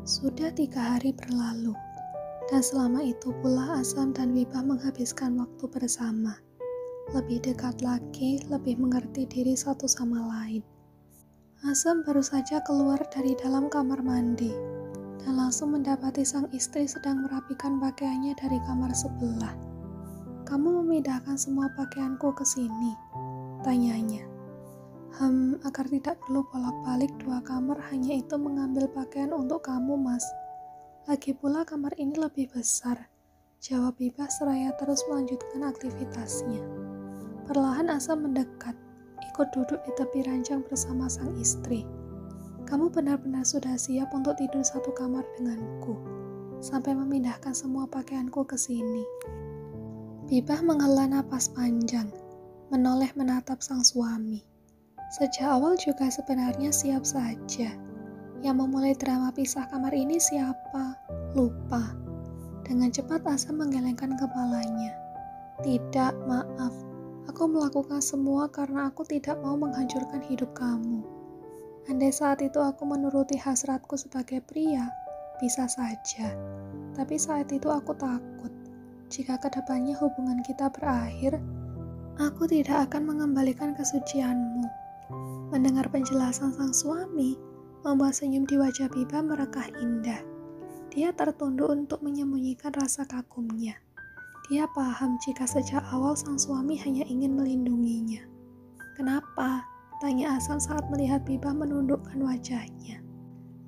Sudah 3 hari berlalu, dan selama itu pula Azam dan Wibah menghabiskan waktu bersama. Lebih dekat lagi, lebih mengerti diri satu sama lain. Azam baru saja keluar dari dalam kamar mandi, dan langsung mendapati sang istri sedang merapikan pakaiannya dari kamar sebelah. "Kamu memindahkan semua pakaianku ke sini?" tanyanya. Agar tidak perlu bolak-balik 2 kamar, hanya itu mengambil pakaian untuk kamu, Mas. Lagi pula kamar ini lebih besar, jawab Wibah seraya terus melanjutkan aktivitasnya. Perlahan Azam mendekat, ikut duduk di tepi ranjang bersama sang istri. "Kamu benar-benar sudah siap untuk tidur satu kamar denganku, sampai memindahkan semua pakaianku ke sini?" Wibah menghela napas panjang, menoleh menatap sang suami. Sejak awal juga sebenarnya siap saja. Yang memulai drama pisah kamar ini siapa? Lupa. Dengan cepat Azam menggelengkan kepalanya. "Tidak, maaf. Aku melakukan semua karena aku tidak mau menghancurkan hidup kamu. Andai saat itu aku menuruti hasratku sebagai pria, bisa saja. Tapi saat itu aku takut. Jika kedepannya hubungan kita berakhir, aku tidak akan mengembalikan kesucianmu." Mendengar penjelasan sang suami, membuat senyum di wajah Wibah merekah indah. Dia tertunduk untuk menyembunyikan rasa kagumnya. Dia paham jika sejak awal sang suami hanya ingin melindunginya. "Kenapa?" tanya Azam saat melihat Wibah menundukkan wajahnya.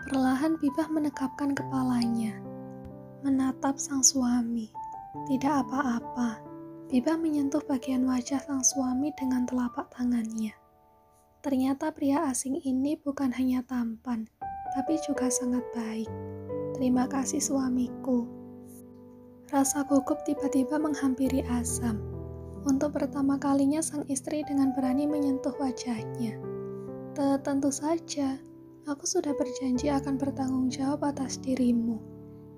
Perlahan Wibah menekapkan kepalanya, menatap sang suami. Tidak apa-apa. Wibah menyentuh bagian wajah sang suami dengan telapak tangannya. Ternyata pria asing ini bukan hanya tampan, tapi juga sangat baik. "Terima kasih suamiku." Rasa gugup tiba-tiba menghampiri Azam. Untuk pertama kalinya sang istri dengan berani menyentuh wajahnya. Tentu saja, aku sudah berjanji akan bertanggung jawab atas dirimu.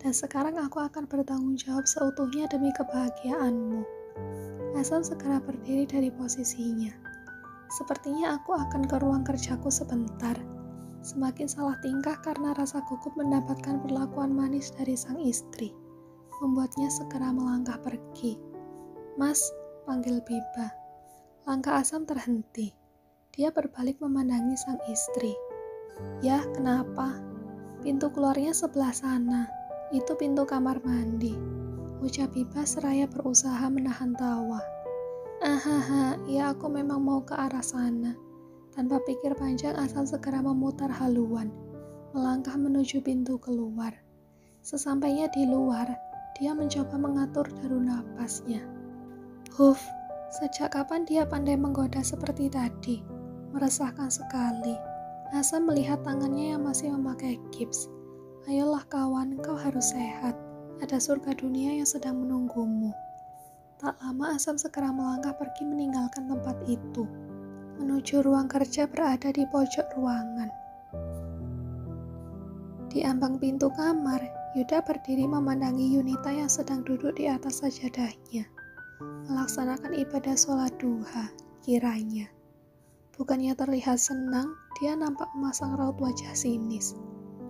Dan sekarang aku akan bertanggung jawab seutuhnya demi kebahagiaanmu. Azam segera berdiri dari posisinya. "Sepertinya aku akan ke ruang kerjaku sebentar." Semakin salah tingkah karena rasa gugup mendapatkan perlakuan manis dari sang istri, membuatnya segera melangkah pergi. "Mas," panggil Wibah. Langkah Azam terhenti. Dia berbalik memandangi sang istri. "Ya, kenapa?" "Pintu keluarnya sebelah sana. Itu pintu kamar mandi," ucap Wibah seraya berusaha menahan tawa. "Ahaha, ya aku memang mau ke arah sana." Tanpa pikir panjang, Azam segera memutar haluan, melangkah menuju pintu keluar. Sesampainya di luar, dia mencoba mengatur deru napasnya. Sejak kapan dia pandai menggoda seperti tadi? Meresahkan sekali. Azam melihat tangannya yang masih memakai gips. "Ayolah kawan, kau harus sehat. Ada surga dunia yang sedang menunggumu." Tak lama Azam segera melangkah pergi meninggalkan tempat itu, menuju ruang kerja berada di pojok ruangan. Di ambang pintu kamar, Yuda berdiri memandangi Yunita yang sedang duduk di atas sajadahnya, melaksanakan ibadah sholat duha, kiranya. Bukannya terlihat senang, dia nampak memasang raut wajah sinis.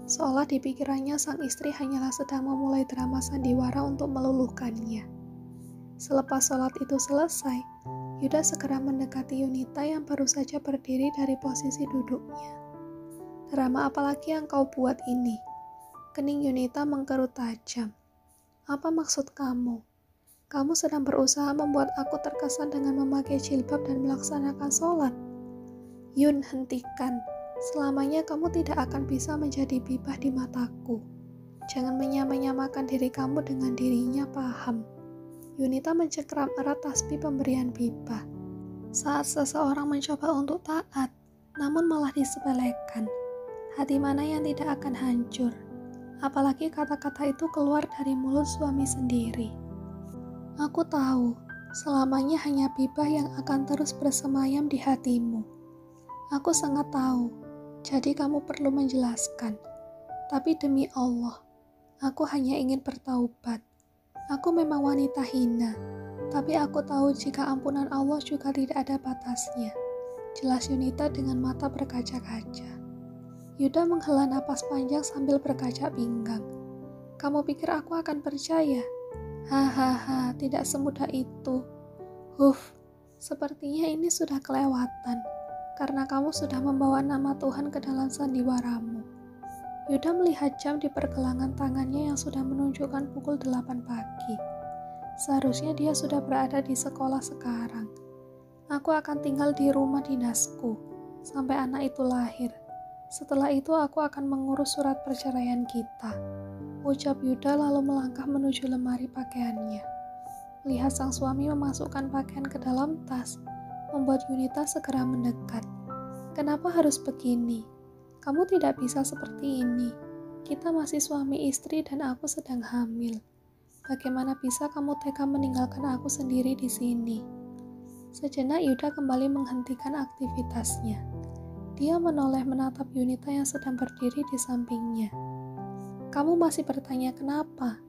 Seolah di pikirannya sang istri hanyalah sedang memulai drama sandiwara untuk meluluhkannya. Selepas sholat itu selesai, Yuda segera mendekati Yunita yang baru saja berdiri dari posisi duduknya. "Drama apa lagi yang kau buat ini?" Kening Yunita mengkerut tajam. "Apa maksud kamu? Kamu sedang berusaha membuat aku terkesan dengan memakai jilbab dan melaksanakan sholat." "Yun, hentikan. Selamanya kamu tidak akan bisa menjadi Wibah di mataku. Jangan menyamakan diri kamu dengan dirinya, paham?" Yunita mencengkeram erat tasbih pemberian Wibah. Saat seseorang mencoba untuk taat, namun malah disepelekan, hati mana yang tidak akan hancur? Apalagi kata-kata itu keluar dari mulut suami sendiri. "Aku tahu, selamanya hanya Wibah yang akan terus bersemayam di hatimu. Aku sangat tahu, jadi kamu perlu menjelaskan. Tapi demi Allah, aku hanya ingin bertaubat. Aku memang wanita hina, tapi aku tahu jika ampunan Allah juga tidak ada batasnya," jelas Yunita dengan mata berkaca-kaca. Yuda menghela napas panjang sambil berkaca pinggang. Kamu pikir aku akan percaya? Hahaha, tidak semudah itu. Sepertinya ini sudah kelewatan, karena kamu sudah membawa nama Tuhan ke dalam sandiwaramu. Yuda melihat jam di pergelangan tangannya yang sudah menunjukkan pukul 8 pagi. Seharusnya dia sudah berada di sekolah sekarang. Aku akan tinggal di rumah dinasku, sampai anak itu lahir. Setelah itu aku akan mengurus surat perceraian kita. Ucap Yuda lalu melangkah menuju lemari pakaiannya. Lihat sang suami memasukkan pakaian ke dalam tas, membuat Yunita segera mendekat. Kenapa harus begini? Kamu tidak bisa seperti ini. Kita masih suami istri dan aku sedang hamil. Bagaimana bisa kamu tega meninggalkan aku sendiri di sini? Sejenak Yuda kembali menghentikan aktivitasnya. Dia menoleh menatap Yunita yang sedang berdiri di sampingnya. Kamu masih bertanya kenapa?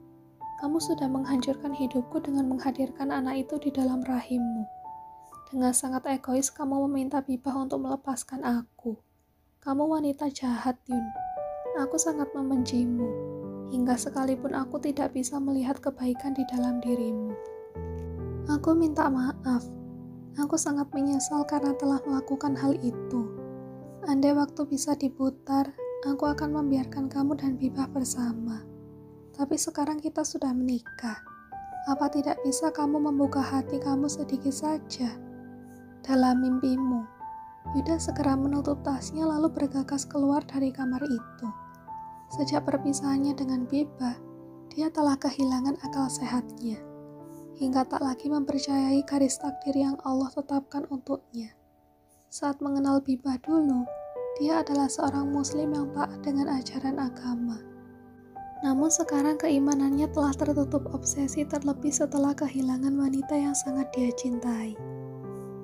Kamu sudah menghancurkan hidupku dengan menghadirkan anak itu di dalam rahimmu. Dengan sangat egois kamu meminta Bibah untuk melepaskan aku. Kamu wanita jahat, Yun. Aku sangat membencimu. Hingga sekalipun aku tidak bisa melihat kebaikan di dalam dirimu. Aku minta maaf. Aku sangat menyesal karena telah melakukan hal itu. Andai waktu bisa diputar, aku akan membiarkan kamu dan Bibah bersama. Tapi sekarang kita sudah menikah. Apa tidak bisa kamu membuka hati kamu sedikit saja? Dalam mimpimu, Yuda segera menutup tasnya lalu bergegas keluar dari kamar itu. Sejak perpisahannya dengan Bibah, dia telah kehilangan akal sehatnya. Hingga tak lagi mempercayai garis takdir yang Allah tetapkan untuknya. Saat mengenal Bibah dulu, dia adalah seorang muslim yang taat dengan ajaran agama. Namun sekarang keimanannya telah tertutup obsesi terlebih setelah kehilangan wanita yang sangat dia cintai.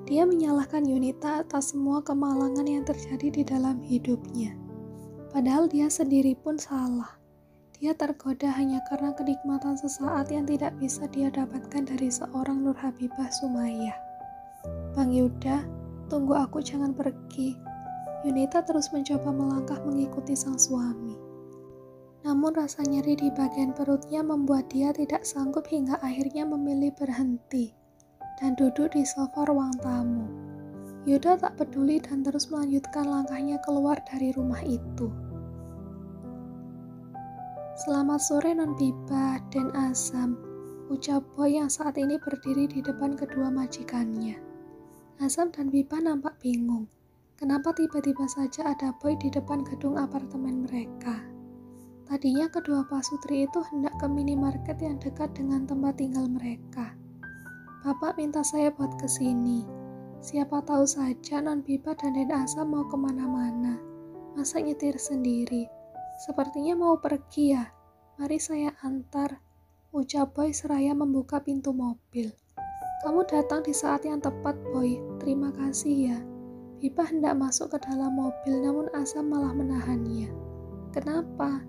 Dia menyalahkan Yunita atas semua kemalangan yang terjadi di dalam hidupnya. Padahal dia sendiri pun salah. Dia tergoda hanya karena kenikmatan sesaat yang tidak bisa dia dapatkan dari seorang Nur Habibah Sumayyah. Bang Yuda, tunggu aku, jangan pergi. Yunita terus mencoba melangkah mengikuti sang suami. Namun rasa nyeri di bagian perutnya membuat dia tidak sanggup hingga akhirnya memilih berhenti dan duduk di sofa ruang tamu. Yuda tak peduli dan terus melanjutkan langkahnya keluar dari rumah itu. Selamat sore Non Bibah dan Azam, ucap Boy yang saat ini berdiri di depan kedua majikannya. Azam dan Bibah nampak bingung. Kenapa tiba-tiba saja ada Boy di depan gedung apartemen mereka? Tadinya kedua pasutri itu hendak ke minimarket yang dekat dengan tempat tinggal mereka. Bapak minta saya buat kesini. Siapa tahu saja Non Bibah dan Den Azam mau kemana-mana. Masa nyetir sendiri? Sepertinya mau pergi ya. Mari saya antar, ucap Boy seraya membuka pintu mobil. Kamu datang di saat yang tepat, Boy. Terima kasih ya. Bibah hendak masuk ke dalam mobil, namun Azam malah menahannya. Kenapa?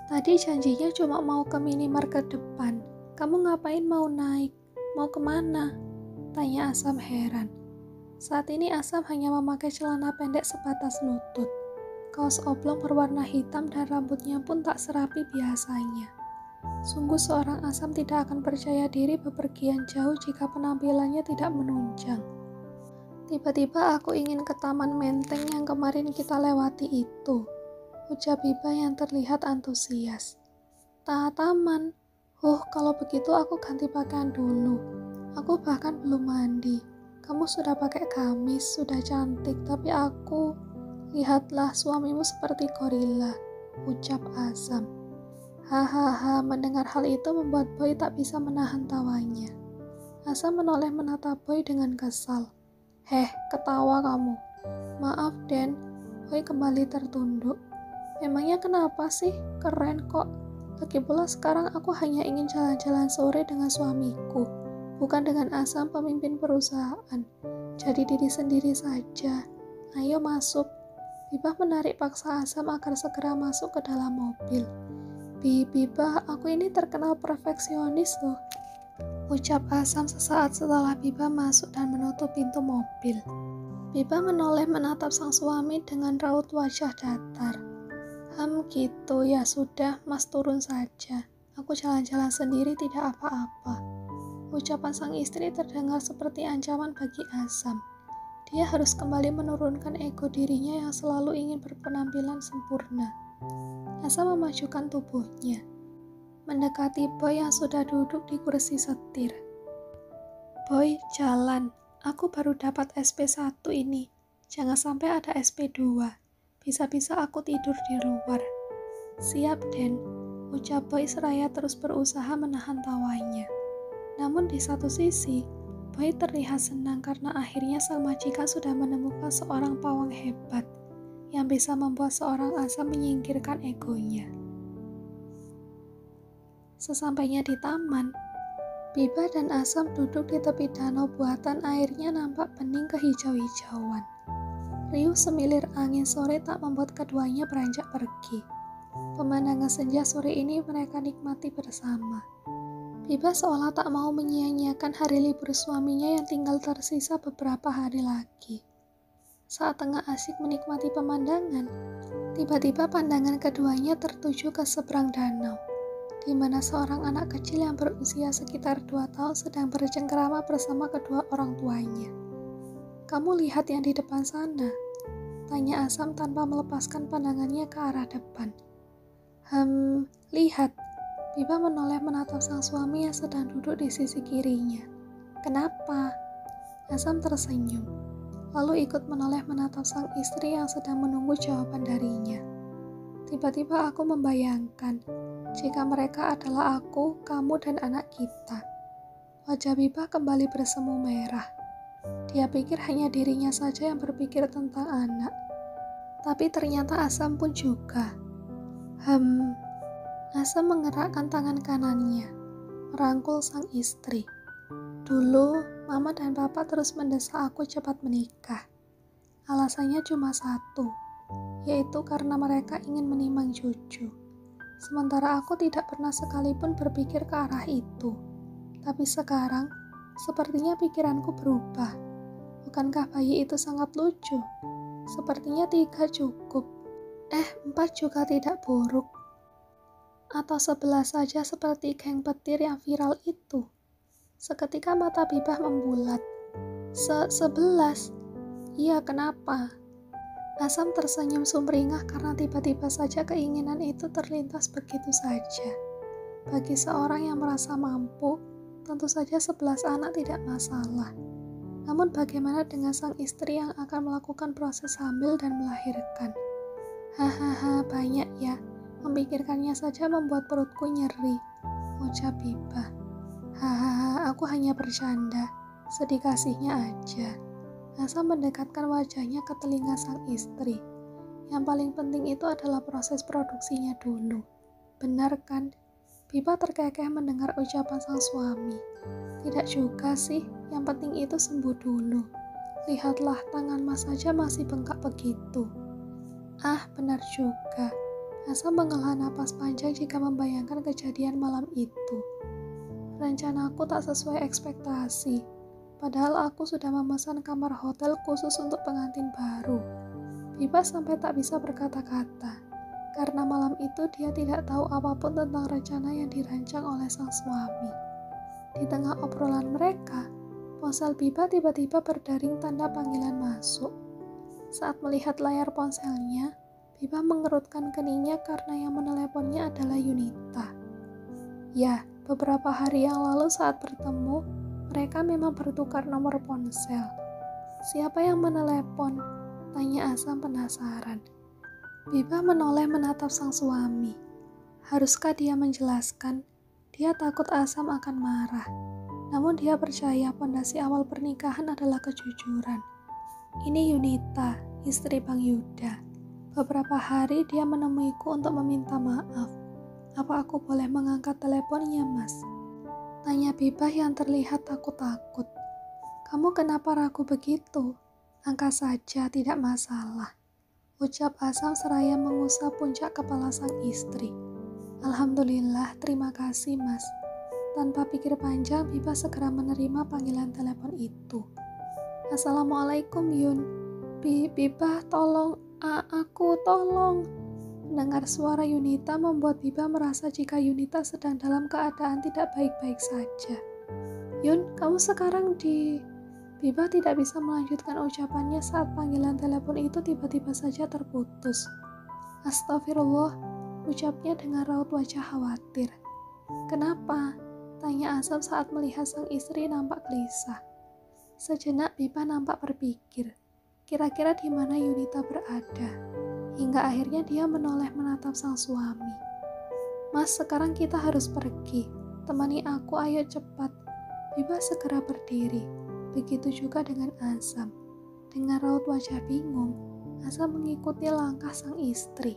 Tadi janjinya cuma mau ke minimarket depan. Kamu ngapain mau naik? Mau kemana? Tanya Azam heran. Saat ini Azam hanya memakai celana pendek sebatas lutut. Kaos oblong berwarna hitam dan rambutnya pun tak serapi biasanya. Sungguh seorang Azam tidak akan percaya diri bepergian jauh jika penampilannya tidak menunjang. Tiba-tiba aku ingin ke Taman Menteng yang kemarin kita lewati itu, ucap Bibah yang terlihat antusias. Taman? Kalau begitu aku ganti pakaian dulu. Aku bahkan belum mandi. Kamu sudah pakai gamis, sudah cantik, tapi aku... Lihatlah suamimu seperti gorila, ucap Azam. Hahaha, mendengar hal itu membuat Boy tak bisa menahan tawanya. Azam menoleh menatap Boy dengan kesal. Ketawa kamu. Maaf, Den. Boy kembali tertunduk. Memangnya kenapa sih? Keren kok. Lagi pula sekarang aku hanya ingin jalan-jalan sore dengan suamiku, bukan dengan Azam pemimpin perusahaan. Jadi diri sendiri saja. Ayo masuk. Bibah menarik paksa Azam agar segera masuk ke dalam mobil. Bibah, aku ini terkenal perfeksionis loh, ucap Azam sesaat setelah Bibah masuk dan menutup pintu mobil. Biba menoleh menatap sang suami dengan raut wajah datar. Gitu ya sudah, Mas turun saja. Aku jalan-jalan sendiri tidak apa-apa. Ucapan sang istri terdengar seperti ancaman bagi Azam. Dia harus kembali menurunkan ego dirinya yang selalu ingin berpenampilan sempurna. Azam memajukan tubuhnya, mendekati Boy yang sudah duduk di kursi setir. Boy, jalan. Aku baru dapat SP1 ini. Jangan sampai ada SP2. Bisa-bisa aku tidur di luar. Siap, Den. Ucap Boy seraya terus berusaha menahan tawanya. Namun di satu sisi, Boy terlihat senang karena akhirnya sang majikan sudah menemukan seorang pawang hebat yang bisa membuat seorang Azam menyingkirkan egonya. Sesampainya di taman, Biba dan Azam duduk di tepi danau buatan. Airnya nampak bening kehijau-hijauan. Riuh semilir angin sore tak membuat keduanya beranjak pergi. Pemandangan senja sore ini mereka nikmati bersama. Biba seolah tak mau menyia-nyiakan hari libur suaminya yang tinggal tersisa beberapa hari lagi. Saat tengah asik menikmati pemandangan, tiba-tiba pandangan keduanya tertuju ke seberang danau, di mana seorang anak kecil yang berusia sekitar 2 tahun sedang bercengkerama bersama kedua orang tuanya. Kamu lihat yang di depan sana? Tanya Azam tanpa melepaskan pandangannya ke arah depan. Lihat. Biba menoleh menatap sang suami yang sedang duduk di sisi kirinya. Kenapa? Azam tersenyum, lalu ikut menoleh menatap sang istri yang sedang menunggu jawaban darinya. Tiba-tiba aku membayangkan, jika mereka adalah aku, kamu, dan anak kita. Wajah Biba kembali bersemu merah. Dia pikir hanya dirinya saja yang berpikir tentang anak. Tapi ternyata Azam pun juga. Azam mengerakkan tangan kanannya, merangkul sang istri. Dulu, Mama dan Papa terus mendesak aku cepat menikah. Alasannya cuma satu, yaitu karena mereka ingin menimang cucu. Sementara aku tidak pernah sekalipun berpikir ke arah itu. Tapi sekarang, sepertinya pikiranku berubah. Bukankah bayi itu sangat lucu? Sepertinya 3 cukup. 4 juga tidak buruk. Atau 11 saja seperti geng petir yang viral itu. Seketika mata Bibah membulat. 11? Iya, kenapa? Azam tersenyum sumringah karena tiba-tiba saja keinginan itu terlintas begitu saja. Bagi seorang yang merasa mampu, tentu saja 11 anak tidak masalah. Namun bagaimana dengan sang istri yang akan melakukan proses hamil dan melahirkan? Hahaha, banyak ya. Memikirkannya saja membuat perutku nyeri, ucap Biba. Hahaha, aku hanya bercanda, sedih kasihnya aja. Azam mendekatkan wajahnya ke telinga sang istri. Yang paling penting itu adalah proses produksinya dulu. Benar kan? Biba terkekeh mendengar ucapan sang suami. Tidak juga sih, yang penting itu sembuh dulu. Lihatlah, tangan Mas saja masih bengkak begitu. Benar juga. Azam menghela napas panjang jika membayangkan kejadian malam itu. Rencanaku tak sesuai ekspektasi. Padahal aku sudah memesan kamar hotel khusus untuk pengantin baru. Biba sampai tak bisa berkata-kata, karena malam itu dia tidak tahu apapun tentang rencana yang dirancang oleh sang suami. Di tengah obrolan mereka, ponsel Biba tiba-tiba berdering tanda panggilan masuk. Saat melihat layar ponselnya, Biba mengerutkan keningnya karena yang meneleponnya adalah Yunita. Ya, beberapa hari yang lalu saat bertemu, mereka memang bertukar nomor ponsel. Siapa yang menelepon? Tanya Azam penasaran. Biba menoleh menatap sang suami. Haruskah dia menjelaskan? Dia takut Azam akan marah. Namun dia percaya pondasi awal pernikahan adalah kejujuran. Ini Yunita, istri Bang Yuda. Beberapa hari dia menemuiku untuk meminta maaf. Apa aku boleh mengangkat teleponnya, Mas? Tanya Biba yang terlihat takut-takut. Kamu kenapa ragu begitu? Angkat saja, tidak masalah. Ucap Azam seraya mengusap puncak kepala sang istri. Alhamdulillah, terima kasih, Mas. Tanpa pikir panjang, Biba segera menerima panggilan telepon itu. "Assalamualaikum Yun." Bibah tolong, aku tolong." Mendengar suara Yunita membuat Bibah merasa jika Yunita sedang dalam keadaan tidak baik-baik saja. "Yun, kamu sekarang di..." Bibah tidak bisa melanjutkan ucapannya saat panggilan telepon itu tiba-tiba saja terputus. "Astagfirullah," ucapnya dengan raut wajah khawatir. "Kenapa?" tanya Asam saat melihat sang istri nampak gelisah. Sejenak Bibah nampak berpikir, kira-kira di mana Yunita berada. Hingga akhirnya dia menoleh menatap sang suami. "Mas, sekarang kita harus pergi. Temani aku, ayo cepat." Bibah segera berdiri. Begitu juga dengan Azam. Dengan raut wajah bingung, Azam mengikuti langkah sang istri.